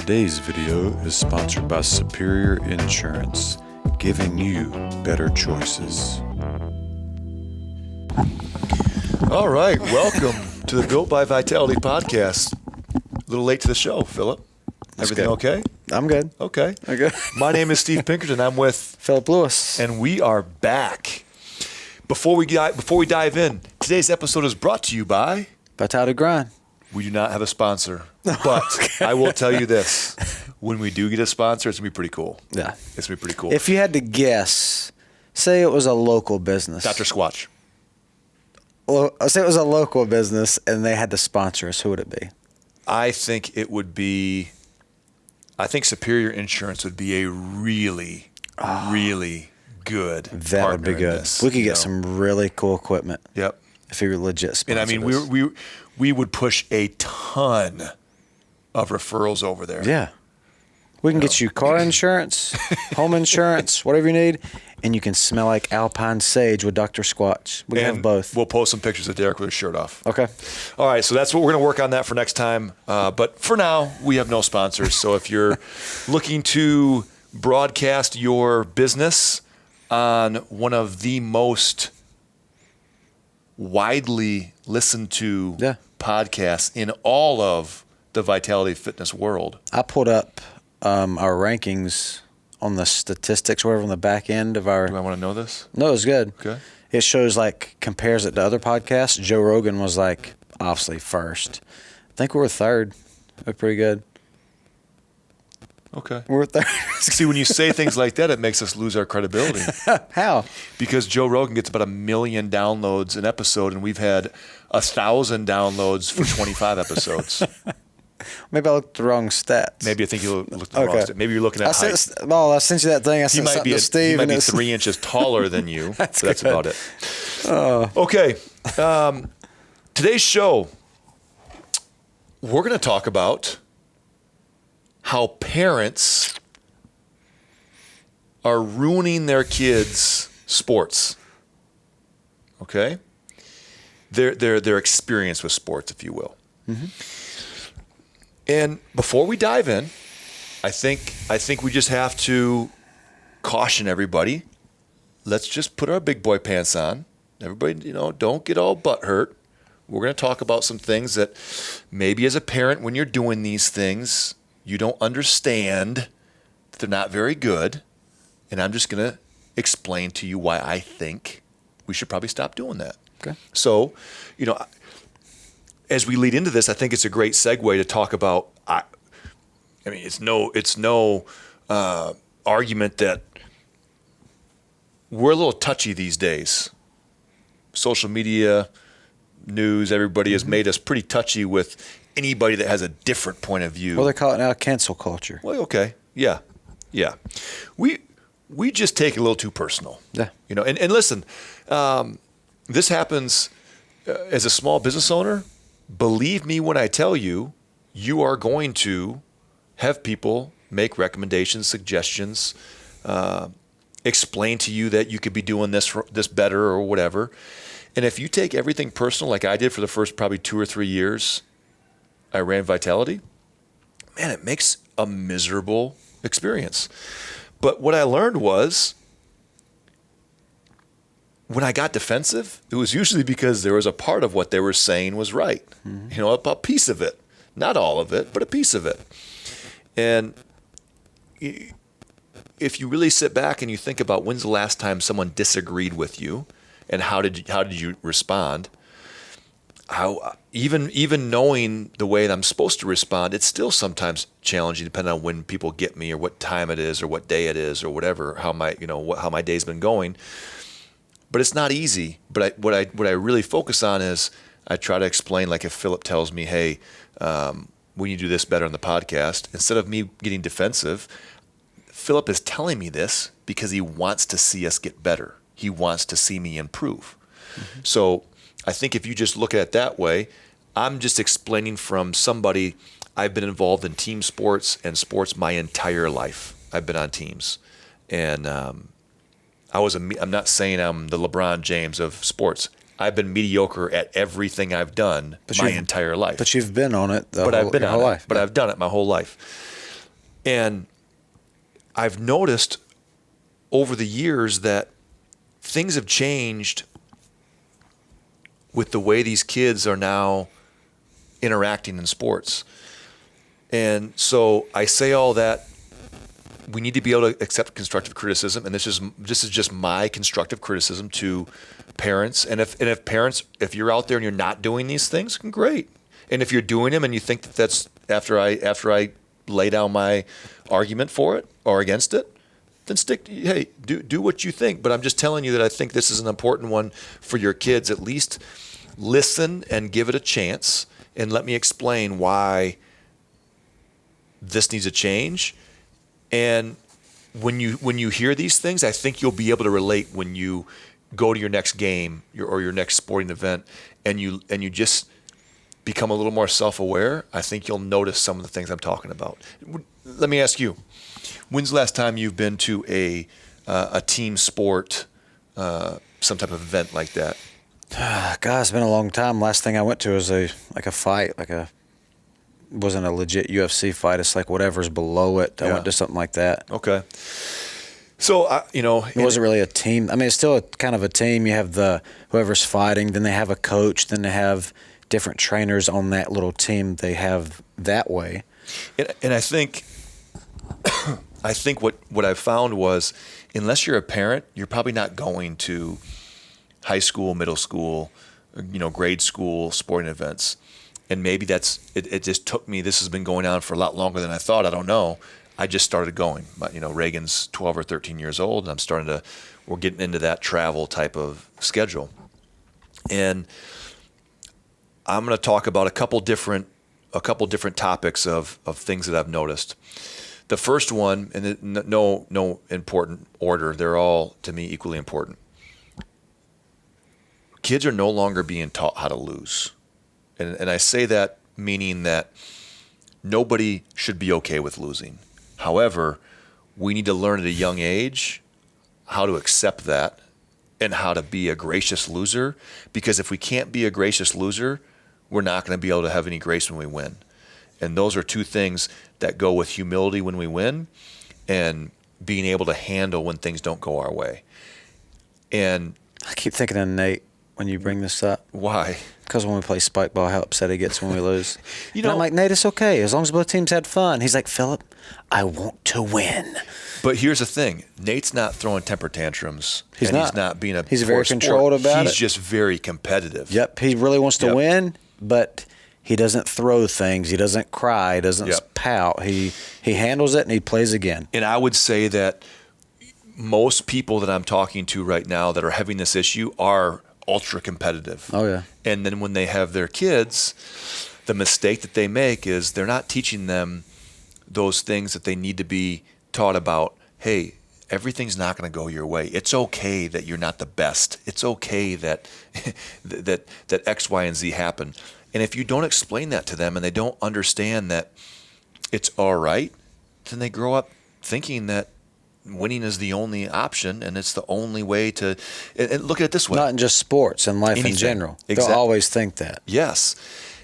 Today's video is sponsored by Superior Insurance, giving you better choices. All right, welcome to the Built by Vitality podcast. A little late to the show, Philip. Everything okay? I'm good. Okay. Okay. My name is Steve Pinkerton. I'm with Philip Lewis. and we are back. Before we dive in, today's episode is brought to you by. Vitality Grind. We do not have a sponsor, but I will tell you this: when we do get a sponsor, it's gonna be pretty cool. Yeah. It's gonna be pretty cool. If you had to guess, say it was a local business. Dr. Squatch. Say it was a local business and they had to sponsor us, who would it be? I think it would be. I think Superior Insurance would be a really, really good. That would be partner in good. this, We could you get know? some really cool equipment. Yep. If you were legit sponsor. And I mean, we would push a ton of referrals over there. Yeah. We can get you car insurance, home insurance, whatever you need, and you can smell like alpine sage with Dr. Squatch. We can And have both. We'll post some pictures of Derek with his shirt off. Okay. All right, so that's what we're going to work on that for next time. But for now, we have no sponsors. So if you're looking to broadcast your business on one of the most widely listened to podcasts in all of the Vitality Fitness world. I pulled up our rankings on the statistics, whatever, on the back end of our. Do I want to know this? No, it's good. Okay. It shows, like, compares it to other podcasts. Joe Rogan was, like, obviously first. I think we were third. We're pretty good. Okay. We're third. See, when you say things like that, it makes us lose our credibility. How? Because Joe Rogan gets about 1 million downloads an episode, and we've had 1,000 downloads for 25 episodes. Maybe I looked at the wrong stats. Maybe I think you looked at the wrong stat. Maybe you're looking at height. I sent you that thing. I He sent might something be to Steve. he might and be it's 3 inches taller than you. That's so that's good. about it. Okay. Today's show, we're going to talk about how parents are ruining their kids' sports. Okay? Their experience with sports, if you will. Mm-hmm. And before we dive in, I think we just have to caution everybody. Let's just put our big boy pants on. Everybody, don't get all butthurt. We're going to talk about some things that maybe as a parent, when you're doing these things, you don't understand that they're not very good. And I'm just going to explain to you why I think we should probably stop doing that. Okay. So, as we lead into this, I think it's a great segue to talk about. I mean, it's no argument that we're a little touchy these days. Social media, news, everybody has made us pretty touchy with anybody that has a different point of view. Well, they call it now cancel culture. Well, okay, yeah. We just take it a little too personal. Yeah. And listen, this happens as a small business owner. Believe me when I tell you, you are going to have people make recommendations, suggestions, explain to you that you could be doing this better or whatever. And if you take everything personal, like I did for the first probably 2 or 3 years, I ran Vitality. Man, it makes a miserable experience. But what I learned was, when I got defensive, it was usually because there was a part of what they were saying was right. Mm-hmm. A piece of it. Not all of it, but a piece of it. And if you really sit back and you think about when's the last time someone disagreed with you and how did you respond, how even knowing the way that I'm supposed to respond, it's still sometimes challenging depending on when people get me or what time it is or what day it is or whatever, how my day's been going. But it's not easy. But what I really focus on is I try to explain, like if Philip tells me, hey, we need to do this better on the podcast, instead of me getting defensive, Philip is telling me this because he wants to see us get better. He wants to see me improve. Mm-hmm. So I think if you just look at it that way, I'm just explaining from somebody. I've been involved in team sports and sports my entire life. I've been on teams. And I'm not saying I'm the LeBron James of sports. I've been mediocre at everything I've done my entire life. But you've been on it I've been your whole life. But I've done it my whole life. And I've noticed over the years that things have changed with the way these kids are now interacting in sports. And so I say all that. We need to be able to accept constructive criticism, and this is just my constructive criticism to parents. And if parents, if you're out there and you're not doing these things, great. And if you're doing them and you think that that's after I lay down my argument for it or against it, then do what you think. But I'm just telling you that I think this is an important one for your kids. At least listen and give it a chance, and let me explain why this needs a change. And when you hear these things, I think you'll be able to relate when you go to your next game or your next sporting event, and you just become a little more self-aware. I think you'll notice some of the things I'm talking about. Let me ask you, when's the last time you've been to a team sport, some type of event like that? God, it's been a long time. Last thing I went to was a fight, wasn't a legit UFC fight. It's like whatever's below it. I went to something like that. Okay. So, it wasn't really a team. I mean, it's still kind of a team. You have whoever's fighting, then they have a coach, then they have different trainers on that little team they have that way. And I think what I found was, unless you're a parent, you're probably not going to high school, middle school, grade school sporting events. And maybe it just took me, this has been going on for a lot longer than I thought. I don't know. I just started going. Reagan's 12 or 13 years old, and we're getting into that travel type of schedule. And I'm going to talk about a couple different topics of things that I've noticed. The first one, and no important order, they're all, to me, equally important. Kids are no longer being taught how to lose. And I say that meaning that nobody should be okay with losing. However, we need to learn at a young age how to accept that and how to be a gracious loser. Because if we can't be a gracious loser, we're not going to be able to have any grace when we win. And those are two things that go with humility when we win and being able to handle when things don't go our way. And I keep thinking of Nate when you bring this up. Why? Because when we play spike ball, how upset he gets when we lose. And I'm like, Nate, it's okay. As long as both teams had fun. He's like, Philip, I want to win. But here's the thing. Nate's not throwing temper tantrums. He's not being He's very controlled about it. He's just very competitive. Yep. He really wants to win, but he doesn't throw things. He doesn't cry. He doesn't pout. He handles it and he plays again. And I would say that most people that I'm talking to right now that are having this issue are ultra competitive. Oh, yeah. And then when they have their kids, the mistake that they make is they're not teaching them those things that they need to be taught about. Hey, everything's not going to go your way. It's okay that you're not the best. It's okay that that X, Y, and Z happen. And if you don't explain that to them and they don't understand that it's all right, then they grow up thinking that winning is the only option and it's the only way to and look at it this way. Not in just sports and life in general. Exactly. They'll always think that. Yes.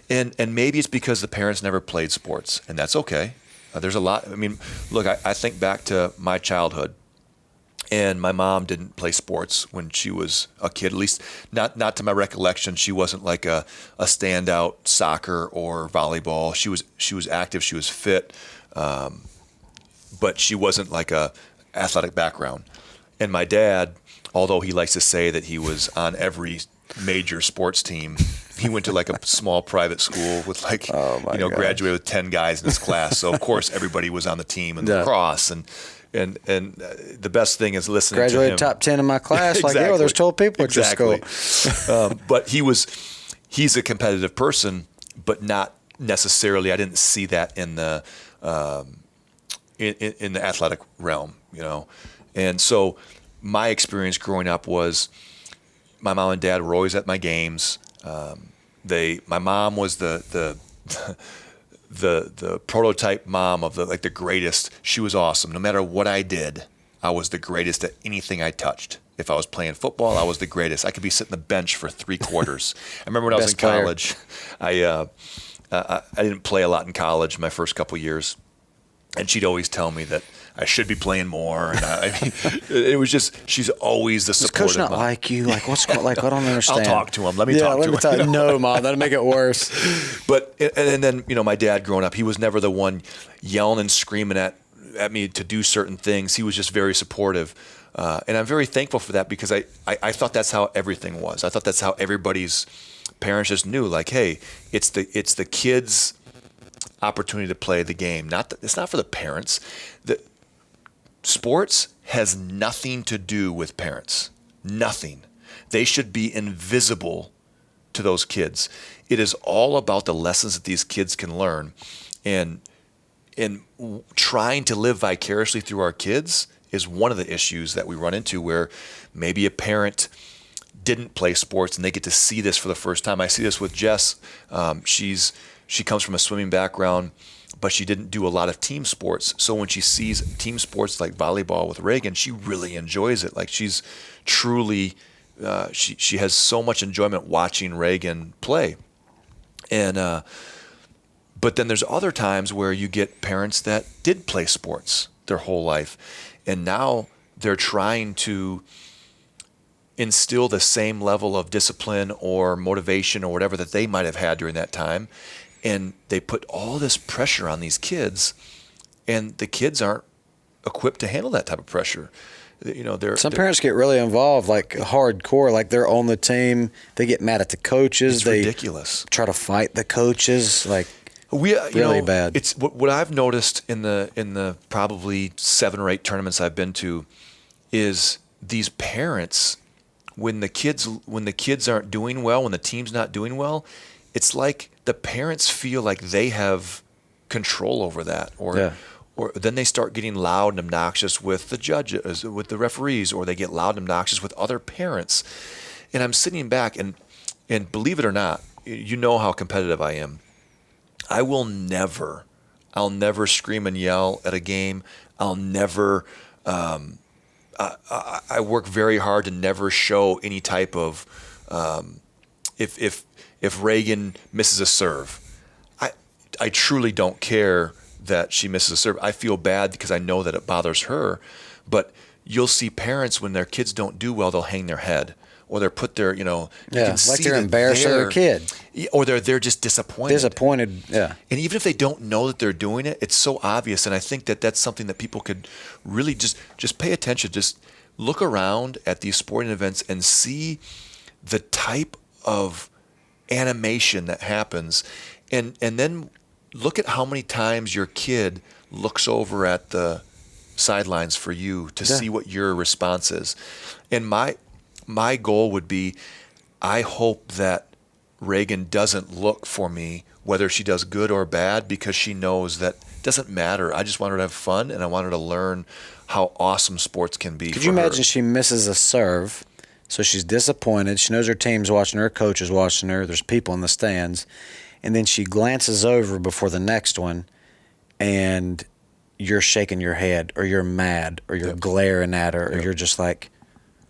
And maybe it's because the parents never played sports, and that's okay. There's a lot. I mean, look, I think back to my childhood, and my mom didn't play sports when she was a kid, at least not to my recollection. She wasn't like a standout soccer or volleyball. She was active, she was fit, but she wasn't like a athletic background. And my dad, although he likes to say that he was on every major sports team, he went to like a small private school with graduated with 10 guys in his class. So of course everybody was on the team and lacrosse and the best thing is listening to him. Graduated top 10 in my class. Exactly. Like, there's 12 people at your school. But he's a competitive person, but not necessarily. I didn't see that in the in the athletic realm, And so my experience growing up was my mom and dad were always at my games. My mom was the prototype mom of the greatest. She was awesome. No matter what I did, I was the greatest at anything I touched. If I was playing football, I was the greatest. I could be sitting on the bench for 3 quarters. I remember when I was in college, I didn't play a lot in college my first couple years. And she'd always tell me that I should be playing more. And I mean, it was just, she's always the Does supportive coach not mom. like you? Like, what's going like? I don't understand. I'll talk to him. Let me talk to him. No, Mom, that'll make it worse. But and then my dad growing up, he was never the one yelling and screaming at me to do certain things. He was just very supportive, and I'm very thankful for that because I thought that's how everything was. I thought that's how everybody's parents just knew. Like, hey, it's the kids' opportunity to play the game. It's not for the parents. The sports has nothing to do with parents. Nothing. They should be invisible to those kids. It is all about the lessons that these kids can learn, and trying to live vicariously through our kids is one of the issues that we run into, where maybe a parent didn't play sports and they get to see this for the first time. I see this with Jess. She comes from a swimming background, but she didn't do a lot of team sports. So when she sees team sports like volleyball with Reagan, she really enjoys it. Like, she's truly, she has so much enjoyment watching Reagan play. And but then there's other times where you get parents that did play sports their whole life, and now they're trying to instill the same level of discipline or motivation or whatever that they might have had during that time. And they put all this pressure on these kids, and the kids aren't equipped to handle that type of pressure. Some parents get really involved, like hardcore, like they're on the team. They get mad at the coaches. It's ridiculous. Try to fight the coaches, like really bad. It's what I've noticed in the probably 7 or 8 tournaments I've been to is these parents, when the kids aren't doing well, when the team's not doing well, it's like the parents feel like they have control over that, or then they start getting loud and obnoxious with the judges, with the referees, or they get loud and obnoxious with other parents. And I'm sitting back, and believe it or not, you know how competitive I am. I'll never scream and yell at a game. I'll never. I work very hard to never show any type of if Reagan misses a serve, I truly don't care that she misses a serve. I feel bad because I know that it bothers her. But you'll see parents, when their kids don't do well, they'll hang their head, or they're put their, you can like see they're embarrassed of their kid, or they're just disappointed. Yeah. And even if they don't know that they're doing it, it's so obvious. And I think that that's something that people could really just pay attention. Just look around at these sporting events and see the type of animation that happens, and then look at how many times your kid looks over at the sidelines for you to see what your response is. And my goal would be, I hope that Reagan doesn't look for me whether she does good or bad, because she knows that it doesn't matter. I just want her to have fun, and I want her to learn how awesome sports can be. Could you imagine she misses a serve? So she's disappointed. She knows her team's watching her, coach is watching her, there's people in the stands. And then she glances over before the next one, and you're shaking your head, or you're mad, or you're glaring at her, or you're just like...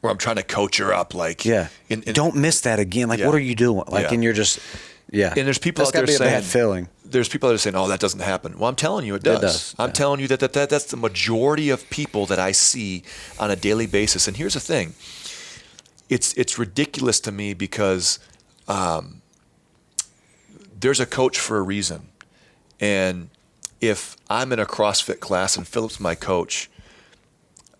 Or I'm trying to coach her up, like... Yeah. Don't miss that again. Like, what are you doing? Like, and you're just... Yeah. And there's people That's out there gotta be saying... a bad feeling. There's people that are saying, oh, that doesn't happen. Well, I'm telling you, it does. It does. I'm telling you that's the majority of people that I see on a daily basis. And here's the thing. It's ridiculous to me because there's a coach for a reason. And if I'm in a CrossFit class and Philip's my coach,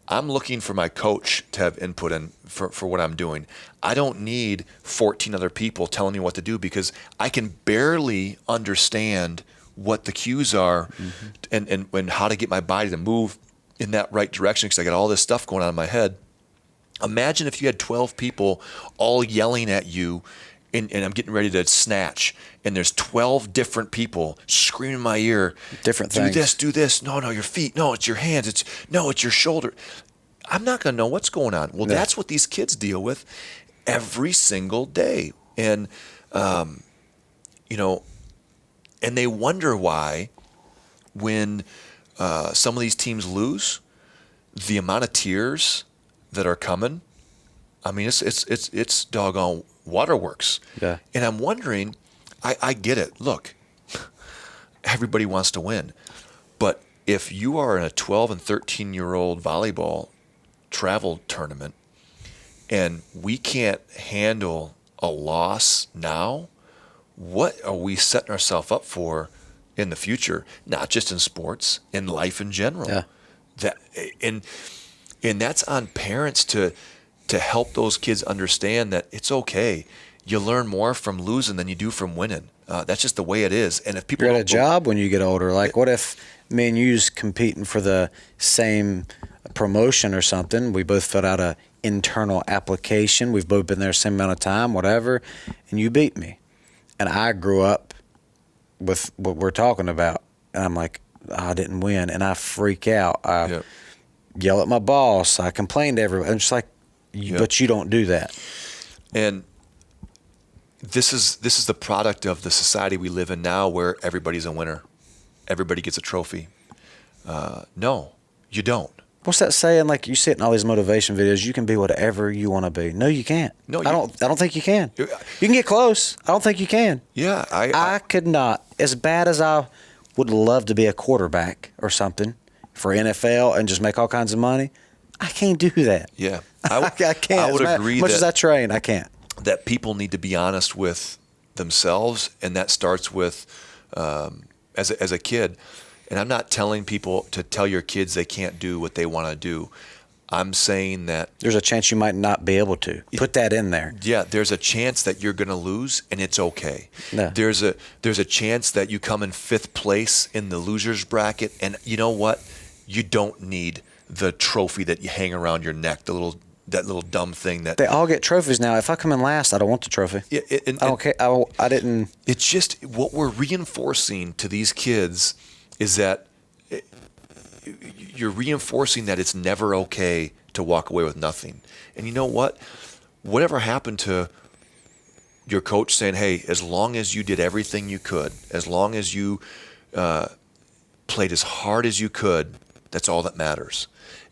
I'm looking for my coach to have input in for what I'm doing. I don't need 14 other people telling me what to do, because I can barely understand what the cues are and how to get my body to move in that right direction, because I got all this stuff going on in my head. Imagine if you had 12 people all yelling at you, and I'm getting ready to snatch, and there's 12 different people screaming in my ear, different things. Do this. No, your feet. No, it's your hands. It's your shoulder. I'm not going to know what's going on. Well, that's what these kids deal with every single day. And, and they wonder why, when some of these teams lose, the amount of tears that are coming, I mean, it's doggone waterworks. Yeah. And I'm wondering, I get it. Look, everybody wants to win, but if you are in a 12 and 13-year-old volleyball travel tournament and we can't handle a loss now, what are we setting ourselves up for in the future? Not just in sports, in life in general. Yeah. That and that's on parents to help those kids understand that it's okay. You learn more from losing than you do from winning. That's just the way it is. And if people You're at a don't job when you get older. Like, what if me and you's competing for the same promotion or something? We both filled out a internal application. We've both been there the same amount of time, whatever, and you beat me. And I grew up with what we're talking about, and I'm like, I didn't win, and I freak out. I yell at my boss. I complain to everybody. I'm just like, but you don't do that. And this is the product of the society we live in now, where everybody's a winner. Everybody gets a trophy. No, you don't. What's that saying? Like, you see it in all these motivation videos. You can be whatever you want to be. No, you can't. No, I don't think you can. You can get close. I don't think you can. Yeah, I could not. As bad as I would love to be a quarterback or something for NFL and just make all kinds of money, I can't do that. Yeah, I can't. I would agree. As much as I train, I can't. That people need to be honest with themselves, and that starts with as a kid. And I'm not telling people to tell your kids they can't do what they want to do. I'm saying that there's a chance you might not be able to. Put that in there. Yeah, there's a chance that you're going to lose, and it's okay. No. There's a chance that you come in 5th place in the losers bracket, and you know what? You don't need the trophy that you hang around your neck, that little dumb thing that they all get trophies now. If I come in last, I don't want the trophy. I don't care. I didn't. It's just what we're reinforcing to these kids is that you're reinforcing that it's never okay to walk away with nothing. And you know what? Whatever happened to your coach saying, hey, as long as you did everything you could, as long as you played as hard as you could, that's all that matters.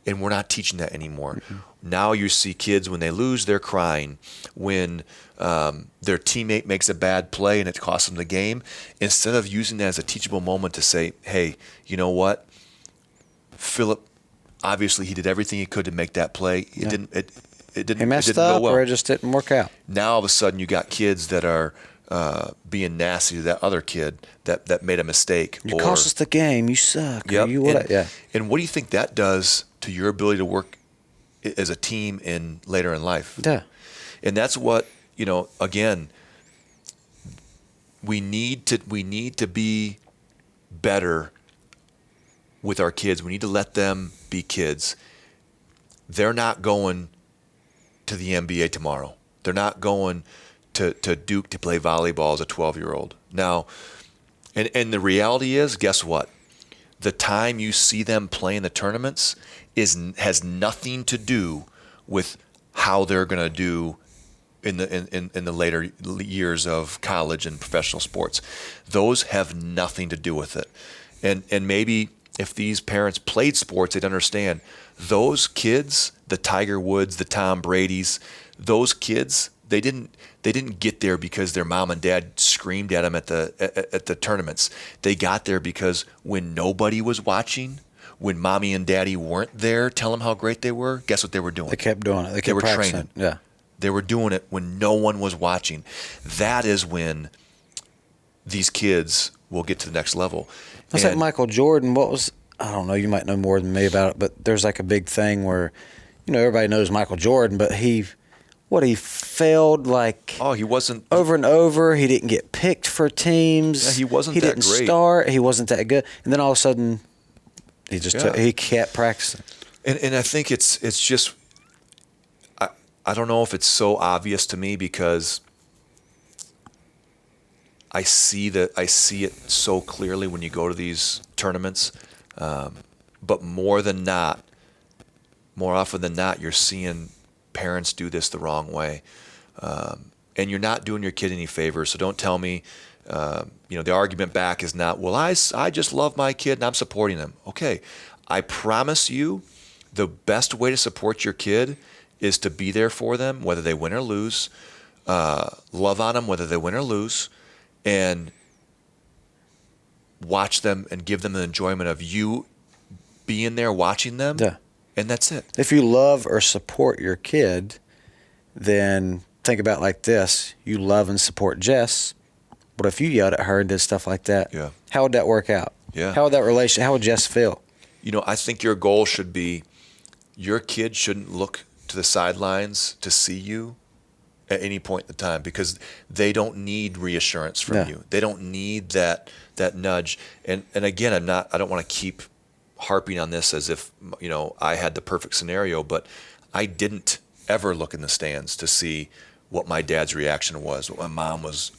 And we're not teaching that anymore. Mm-hmm. Now you see kids, when they lose, they're crying. When their teammate makes a bad play and it costs them the game, instead of using that as a teachable moment to say, hey, you know what? Philip, obviously he did everything he could to make that play. It didn't he messed it didn't up go well. Or it just didn't work out. Now all of a sudden you got kids that are being nasty to that other kid that made a mistake. You cost us the game. You suck. Yep. And what do you think that does to your ability to work as a team later in life? Yeah. And that's what, again, we need to be better with our kids. We need to let them be kids. They're not going to the NBA tomorrow. They're not going to Duke to play volleyball as a 12-year-old. Now, and the reality is, guess what? The time you see them play in the tournaments has nothing to do with how they're going to do in the later years of college and professional sports. Those have nothing to do with it. And maybe if these parents played sports, they'd understand those kids, the Tiger Woods, the Tom Bradys, those kids, they didn't get there because their mom and dad screamed at them at the tournaments. They got there because when nobody was watching, when mommy and daddy weren't there, tell them how great they were, guess what they were doing? They kept doing it. They were training. Yeah. They were doing it when no one was watching. That is when these kids will get to the next level. It's like Michael Jordan. I don't know, you might know more than me about it, but there's like a big thing where, everybody knows Michael Jordan, but he failed he wasn't over and over. He didn't get picked for teams. Yeah, he wasn't He that didn't great. start. He wasn't that good. And then all of a sudden, he just he kept practicing. And I think it's just, I don't know if it's so obvious to me because I see it so clearly when you go to these tournaments. But more often than not, you're seeing parents do this the wrong way. And you're not doing your kid any favors. So don't tell me, the argument back is not, well, I just love my kid and I'm supporting them. Okay. I promise you the best way to support your kid is to be there for them, whether they win or lose, love on them, whether they win or lose, and watch them and give them the enjoyment of you being there watching them, Yeah. and that's it. If you love or support your kid, then think about it like this. You love and support Jess, but if you yelled at her and did stuff like that, Yeah. how would that work out? Yeah. How would that how would Jess feel? I think your goal should be your kid shouldn't look to the sidelines to see you at any point in the time, because they don't need reassurance from Yeah. you. They don't need that nudge. And again, I don't want to keep harping on this as if, I had the perfect scenario, but I didn't ever look in the stands to see what my dad's reaction was, what my mom's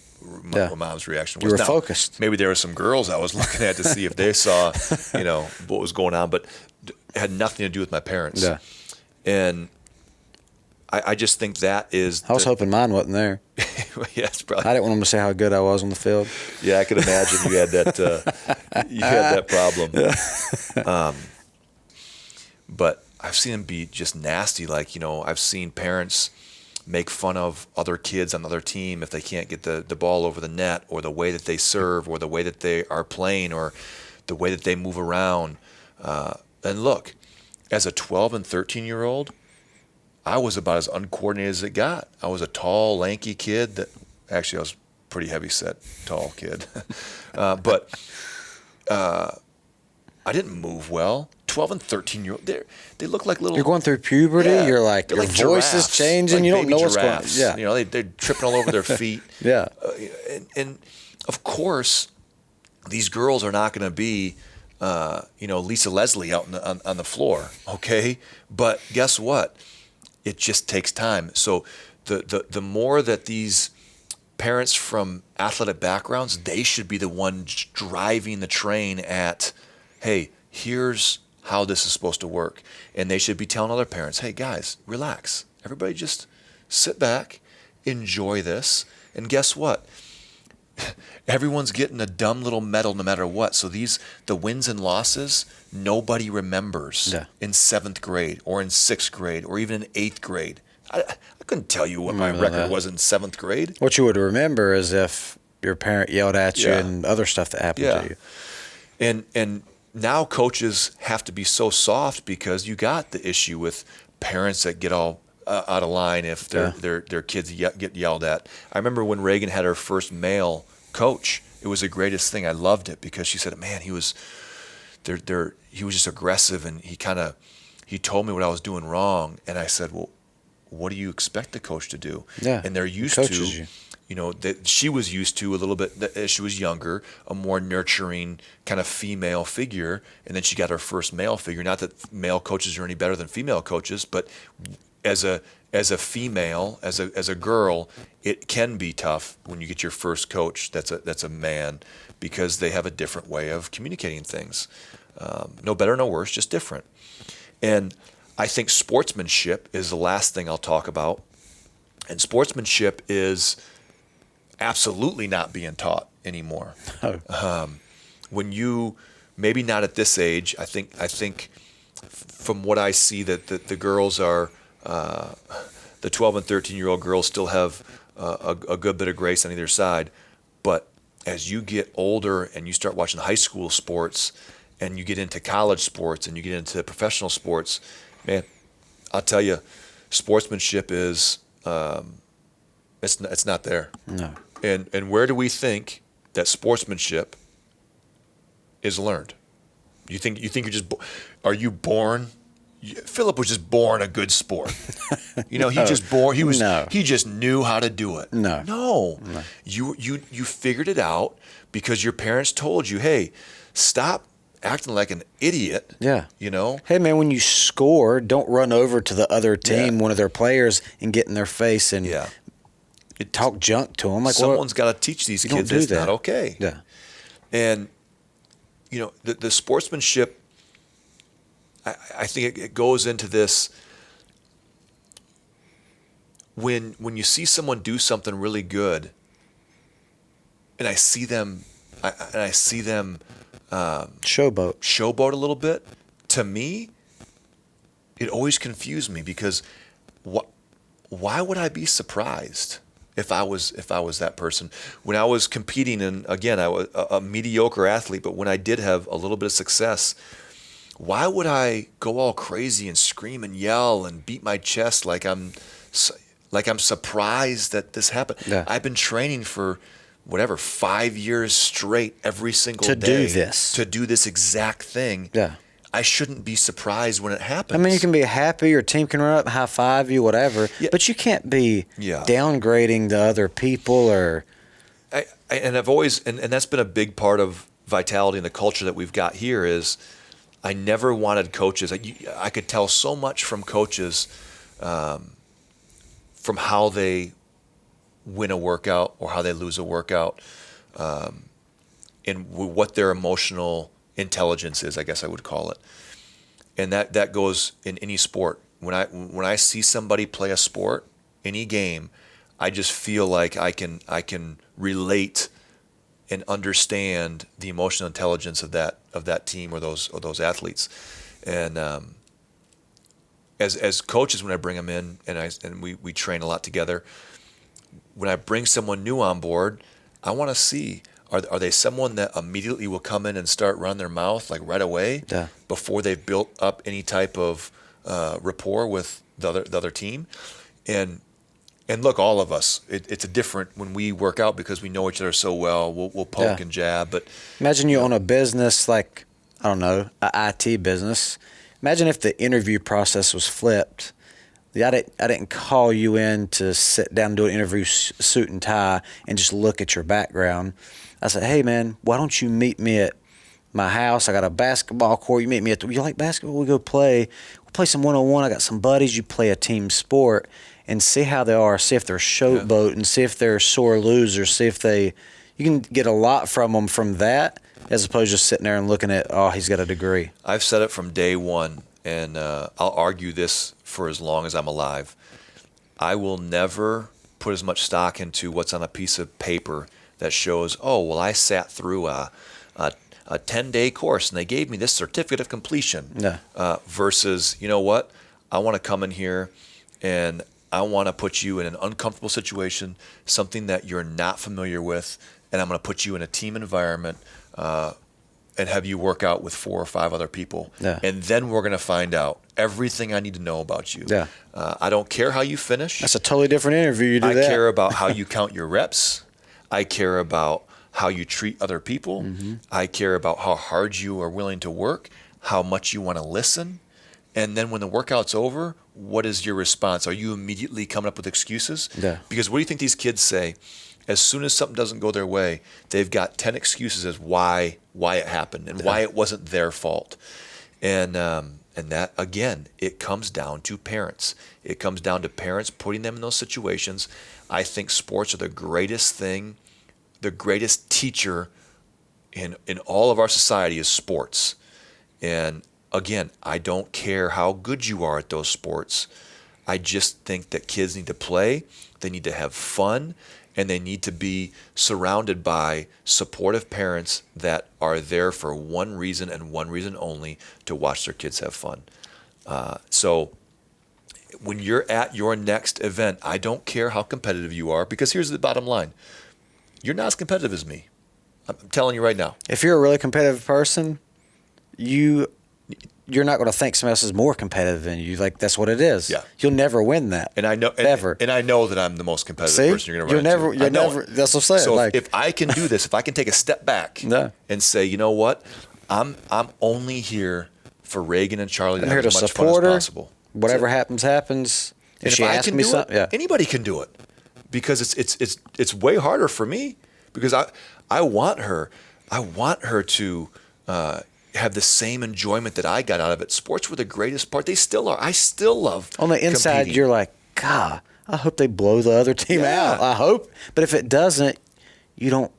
reaction was. You were Now, focused. maybe there were some girls I was looking at to see if they saw, what was going on, but it had nothing to do with my parents. Yeah. And I just think that is. I was hoping mine wasn't there. Yeah, it's probably. I didn't want them to say how good I was on the field. Yeah, I could imagine you had that. You had that problem. But I've seen them be just nasty. Like, I've seen parents make fun of other kids on the other team if they can't get the ball over the net, or the way that they serve, or the way that they are playing, or the way that they move around. And look, as a 12 and 13-year-old, I was about as uncoordinated as it got. I was a tall, lanky kid actually I was a pretty heavy set, tall kid. But I didn't move well. 12 and 13-year-old, they look like little. You're going through puberty. Yeah, You're like, they're your like voice giraffes, is changing. like You don't baby know what's going on. giraffes. Yeah. They're tripping all over their feet. Yeah. And of course, these girls are not going to be, Lisa Leslie out on the floor, okay? But guess what? It just takes time. So the more that these parents from athletic backgrounds, they should be the ones driving the train at, hey, here's how this is supposed to work. And they should be telling other parents, hey, guys, relax. Everybody just sit back, enjoy this. And guess what? Everyone's getting a dumb little medal no matter what. So the wins and losses, nobody remembers in 7th grade or in 6th grade or even in 8th grade. I couldn't tell you what my record was in 7th grade. What you would remember is if your parent yelled at you and other stuff that happened to you. And now coaches have to be so soft because you got the issue with parents that get all out of line if their kids get yelled at. I remember when Reagan had her first male coach, it was the greatest thing. I loved it because she said, man, he was just aggressive, and he told me what I was doing wrong. And I said, well, what do you expect the coach to do? Yeah, and they're used to, that she was used to a little bit, as she was younger, a more nurturing kind of female figure. And then she got her first male figure. Not that male coaches are any better than female coaches, but as a female, as a girl, it can be tough when you get your first coach that's a man, because they have a different way of communicating things. No better, no worse, just different. And I think sportsmanship is the last thing I'll talk about. And sportsmanship is absolutely not being taught anymore. Oh. When you, maybe not at this age, I think from what I see that the girls are, the 12 and 13-year-old girls still have a good bit of grace on either side. But as you get older and you start watching high school sports and you get into college sports and you get into professional sports, man, I'll tell you, sportsmanship is, it's not there. No. And where do we think that sportsmanship is learned? You think you're just, are you born? Philip was just born a good sport. He just knew how to do it. No. You figured it out because your parents told you, hey, stop acting like an idiot. Yeah. Hey man, when you score, don't run over to the other team, one of their players, and get in their face and talk junk to them. Like, someone's got to teach these kids it's not okay. Yeah. And the sportsmanship, I think it goes into this. When you see someone do something really good, and I see them showboat a little bit, to me, it always confused me because why would I be surprised if I was that person? When I was competing, and again, I was a mediocre athlete, but when I did have a little bit of success, why would I go all crazy and scream and yell and beat my chest like I'm surprised that this happened? Yeah. I've been training for 5 years straight every single To day do this. to do this exact thing. Yeah. I shouldn't be surprised when it happens. I mean, you can be happy, your team can run up, high five you, whatever, Yeah. but you can't be Yeah. downgrading the other people or. And I've always, and that's been a big part of Vitality and the culture that we've got here is I never wanted coaches. I could tell so much from coaches from how they win a workout or how they lose a workout and what their emotional intelligence is, I guess I would call it. And that goes in any sport. When I see somebody play a sport, any game, I just feel like I can relate and understand the emotional intelligence of that team or those athletes. And as coaches, when I bring them in and we train a lot together, when I bring someone new on board, I want to see are they someone that immediately will come in and start running their mouth like right away before they've built up any type of rapport with the other team. And look, all of us, it's a different when we work out because we know each other so well. We'll poke and jab, but imagine you own a business like, I don't know, an IT business. Imagine if the interview process was flipped. I didn't call you in to sit down and do an interview suit and tie and just look at your background. I said, hey man, why don't you meet me at my house? I got a basketball court. You meet me you like basketball? We go play. We'll play some one-on-one. I got some buddies. You play a team sport and see how they are. See if they're showboat and see if they're sore losers. See if you can get a lot from them from that as opposed to just sitting there and looking at, oh, he's got a degree. I've said it from day one, and I'll argue this for as long as I'm alive. I will never put as much stock into what's on a piece of paper that shows, oh, well, I sat through a 10-day course and they gave me this certificate of completion. Versus, you know what? I want to come in here and I want to put you in an uncomfortable situation, something that you're not familiar with, and I'm going to put you in a team environment and have you work out with 4 or 5 other people. And then we're going to find out everything I need to know about you. I don't care how you finish. That's a totally different interview. You do I that. care about how you count your reps. I care about how you treat other people. Mm-hmm. I care about how hard you are willing to work, how much you want to listen. And then when the workout's over, what is your response? Are you immediately coming up with excuses? Because what do you think these kids say? As soon as something doesn't go their way, they've got 10 excuses as why it happened and why it wasn't their fault. And that, again, it comes down to parents. It comes down to parents putting them in those situations. I think sports are the greatest thing, the greatest teacher in all of our society is sports. And again, I don't care how good you are at those sports. I just think that kids need to play, they need to have fun, and they need to be surrounded by supportive parents that are there for one reason and one reason only, to watch their kids have fun. So when you're at your next event, I don't care how competitive you are, because here's the bottom line. You're not as competitive as me. I'm telling you right now. If you're a really competitive person, you're not going to think somebody else is more competitive than you. Like, that's what it is. You'll never win that. And I know, ever. And I know that I'm the most competitive person you're going to run into. You'll never. That's what I'm saying. So if I can do this, if I can take a step back and say, you know what, I'm only here for Reagan and Charlie to I'm have here as to much support fun her. as possible. Whatever happens. And if she asks me something, anybody can do it, because it's way harder for me, because I want her to have the same enjoyment that I got out of it. Sports were the greatest part. They still are. I still love on the inside, competing. You're like, God, I hope they blow the other team out. I hope. But if it doesn't, you don't.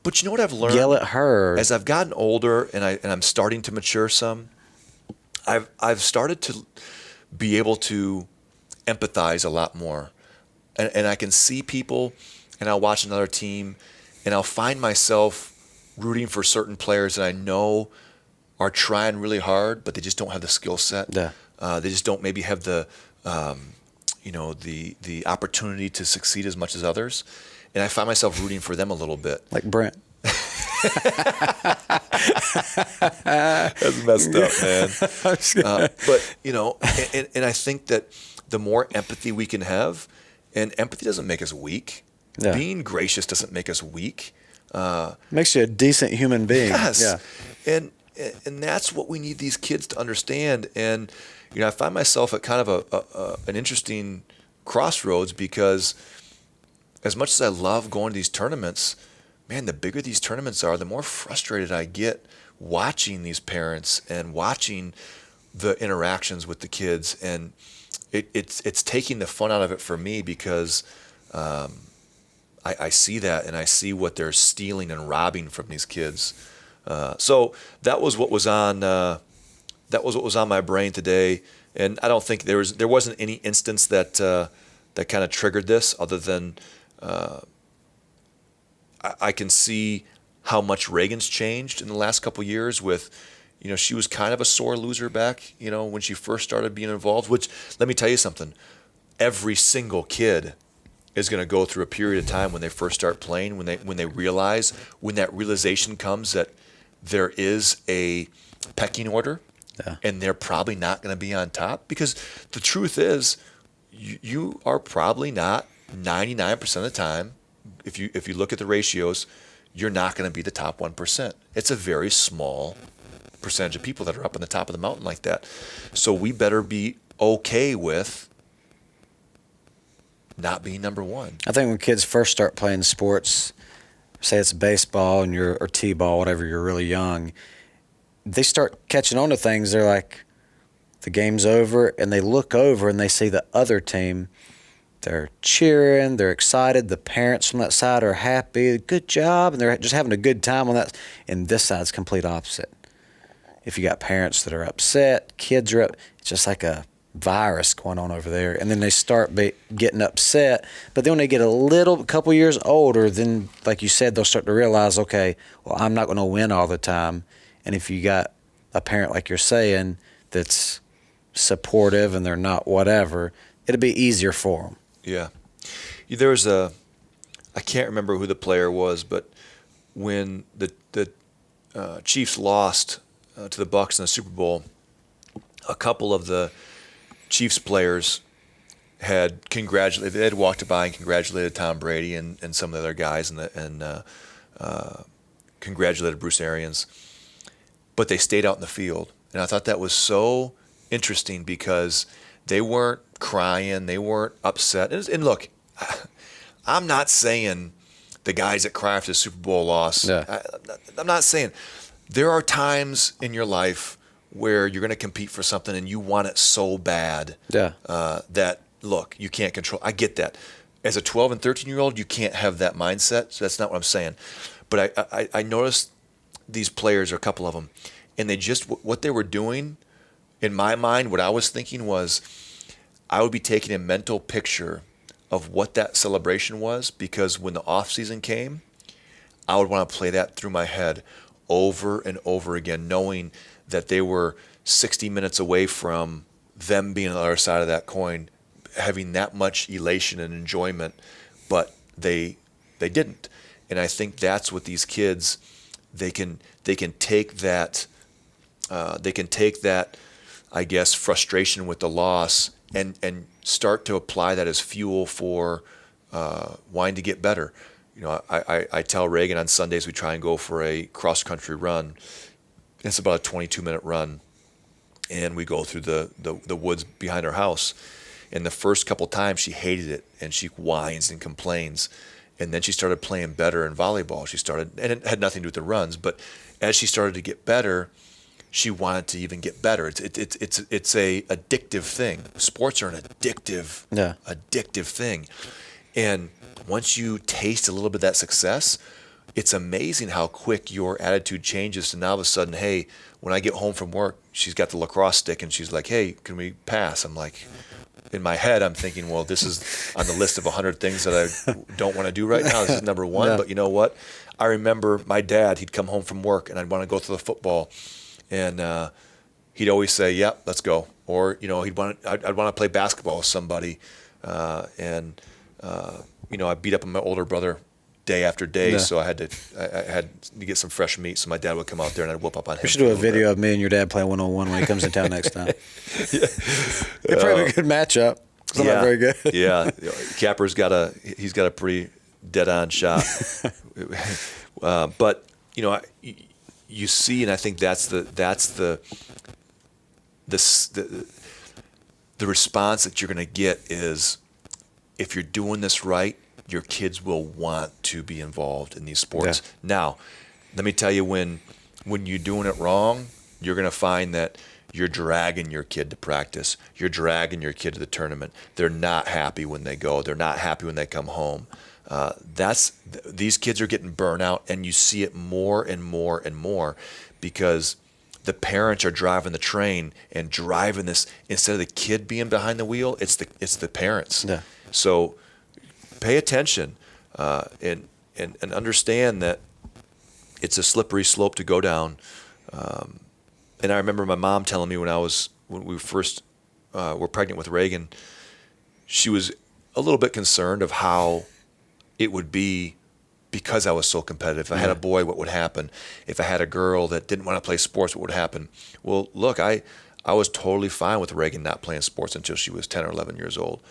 But you know what I've learned? Yell at her. As I've gotten older and I'm starting to mature some, I've started to be able to empathize a lot more. And I can see people, and I'll watch another team, and I'll find myself rooting for certain players that I know are trying really hard, but they just don't have the skill set. They just don't maybe have the opportunity to succeed as much as others. And I find myself rooting for them a little bit. Like Brent. That's messed up, man. But, and I think that the more empathy we can have, and empathy doesn't make us weak. Yeah. Being gracious doesn't make us weak. Makes you a decent human being. Yes. Yeah. And that's what we need these kids to understand. And, I find myself at kind of an interesting crossroads, because as much as I love going to these tournaments, man, the bigger these tournaments are, the more frustrated I get watching these parents and watching the interactions with the kids. And it's taking the fun out of it for me, because I see that, and I see what they're stealing and robbing from these kids. So that was what was on my brain today. And I don't think there wasn't any instance that kind of triggered this, other than I can see how much Reagan's changed in the last couple of years. With, she was kind of a sore loser back, when she first started being involved. Which, let me tell you something, every single kid is going to go through a period of time when they first start playing, when they realize, when that realization comes that there is a pecking order, and they're probably not going to be on top. Because the truth is, you are probably not 99% of the time, if you look at the ratios, you're not going to be the top 1%. It's a very small percentage of people that are up on the top of the mountain like that. So we better be okay with not being number one. I think when kids first start playing sports, say it's baseball or t-ball, whatever, you're really young, they start catching on to things. They're like, the game's over, and they look over and they see the other team. They're cheering, they're excited. The parents from that side are happy, good job, and they're just having a good time on that. And this side's complete opposite. If you got parents that are upset, kids are up, it's just like a virus going on over there. And then they start getting upset. But then when they get a couple years older, then, like you said, they'll start to realize, okay, well, I'm not going to win all the time. And if you got a parent, like you're saying, that's supportive and they're not whatever, it'll be easier for them. Yeah. There was I can't remember who the player was, but when the Chiefs lost to the Bucs in the Super Bowl, a couple of the Chiefs players had walked by and congratulated Tom Brady and some of the other guys, and congratulated Bruce Arians, but they stayed out in the field. And I thought that was so interesting, because they weren't crying, they weren't upset. And look, I'm not saying the guys that cry after the Super Bowl loss. Yeah. I'm not saying. There are times in your life where you're going to compete for something and you want it so bad that, look, you can't control. I get that. As a 12 and 13-year-old, you can't have that mindset. So that's not what I'm saying. But I noticed these players, or a couple of them, and what they were doing, in my mind, what I was thinking was, I would be taking a mental picture of what that celebration was, because when the off season came, I would want to play that through my head over and over again, knowing that they were 60 minutes away from them being on the other side of that coin, having that much elation and enjoyment, but they didn't. And I think that's what these kids, they can take that I guess, frustration with the loss and start to apply that as fuel for wanting to get better. I tell Reagan on Sundays we try and go for a cross-country run. It's about a 22-minute run, and we go through the woods behind our house. And the first couple times she hated it, and she whines and complains. And then she started playing better in volleyball. And it had nothing to do with the runs, but as she started to get better, she wanted to even get better. It's a addictive thing. Sports are an addictive thing. And once you taste a little bit of that success, it's amazing how quick your attitude changes to now all of a sudden, hey, when I get home from work, she's got the lacrosse stick and she's like, hey, can we pass? I'm like, in my head, I'm thinking, well, this is on the list of 100 things that I don't want to do right now. This is number one. Yeah. But you know what? I remember my dad, he'd come home from work and I'd want to go to the football. And he'd always say, "Yeah, let's go." Or I'd want to play basketball with somebody, I beat up on my older brother day after day. Yeah. So I had to get some fresh meat. So my dad would come out there and I'd whoop up on him. We should do a video of me and your dad playing 1-on-1 when he comes in town next time. It'd probably be a good matchup. I'm not very good. Yeah. Capper's he's got a pretty dead-on shot. But, you see, and I think that's the response that you're going to get is, if you're doing this right, your kids will want to be involved in these sports. Yeah. Now, let me tell you, when you're doing it wrong, you're going to find that you're dragging your kid to practice. You're dragging your kid to the tournament. They're not happy when they go. They're not happy when they come home. These kids are getting burnt out, and you see it more and more and more because the parents are driving the train and driving this. Instead of the kid being behind the wheel, it's the parents. Yeah. So pay attention and understand that it's a slippery slope to go down. And I remember my mom telling me when we first were pregnant with Reagan, she was a little bit concerned of how it would be because I was so competitive. If I had a boy, what would happen? If I had a girl that didn't want to play sports, what would happen? Well, look, I was totally fine with Reagan not playing sports until she was 10 or 11 years old.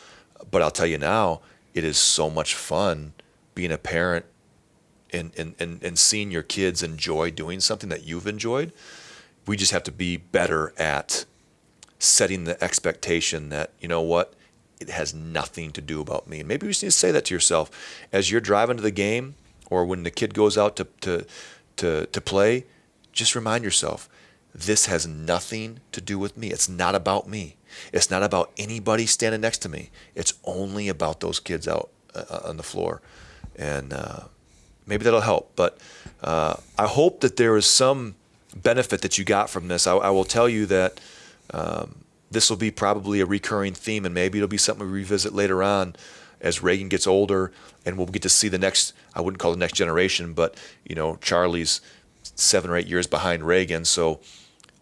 But I'll tell you now, it is so much fun being a parent and seeing your kids enjoy doing something that you've enjoyed. We just have to be better at setting the expectation that, you know what, it has nothing to do about me. And maybe you just need to say that to yourself as you're driving to the game, or when the kid goes out to play. Just remind yourself, this has nothing to do with me. It's not about me. It's not about anybody standing next to me. It's only about those kids out on the floor. And maybe that'll help. But I hope that there is some benefit that you got from this. I will tell you that this will be probably a recurring theme, and maybe it'll be something we revisit later on as Reagan gets older, and we'll get to see the next, I wouldn't call it the next generation, but Charlie's 7 or 8 years behind Reagan. So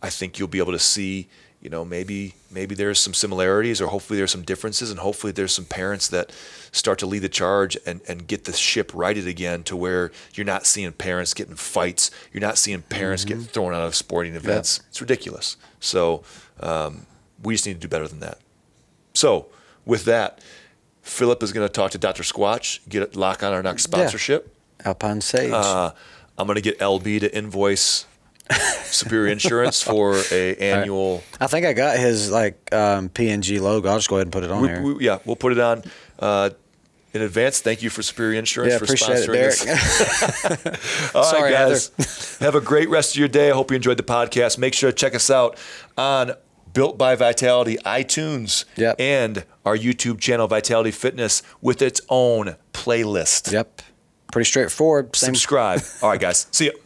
I think you'll be able to see, maybe there's some similarities, or hopefully there's some differences, and hopefully there's some parents that start to lead the charge and get the ship righted again, to where you're not seeing parents getting fights. You're not seeing parents get thrown out of sporting events. Yep. It's ridiculous. So we just need to do better than that. So with that, Philip is going to talk to Dr. Squatch, lock on our next sponsorship. Alpine Sage. I'm going to get LB to invoice Superior Insurance for a annual. I think I got his PNG logo. I'll just go ahead and put it on here. We'll put it on in advance. Thank you for Superior Insurance for appreciate sponsoring it, this. All Sorry, right, guys. Have a great rest of your day. I hope you enjoyed the podcast. Make sure to check us out on Built by Vitality iTunes and our YouTube channel, Vitality Fitness, with its own playlist. Yep. Pretty straightforward. Subscribe. All right, guys. See you.